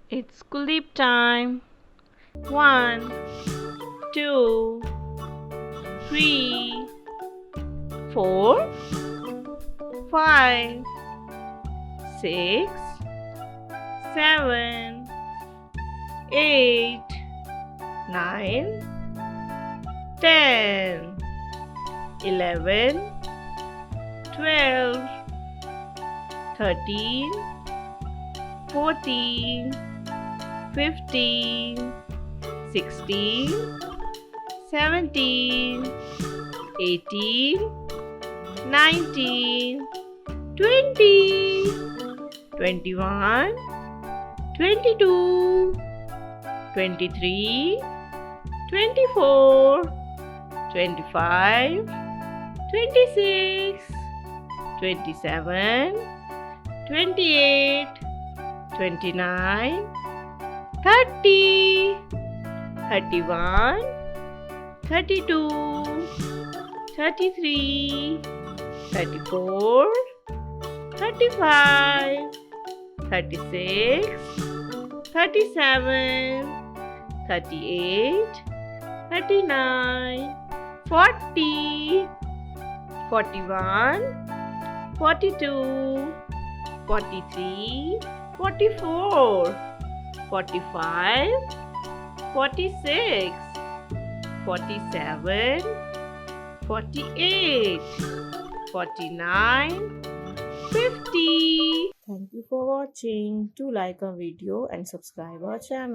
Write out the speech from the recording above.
It's sleep time. 1, 2, 3, 4, 5, 6, 7, 8, 9, 10, 11, 12, 13, 14, 15, 16, 17, 18, 19, 20, 21, 22, 23, 24, 25, 26, 27, 28, 29, 30, 31, 32, 33, 34, 35, 36, 37, 38, 39, 40, 41, 42, 43, 44, 45, 46, 47, 48, 49, 50. Thank you for watching. Do like our video and subscribe our channel.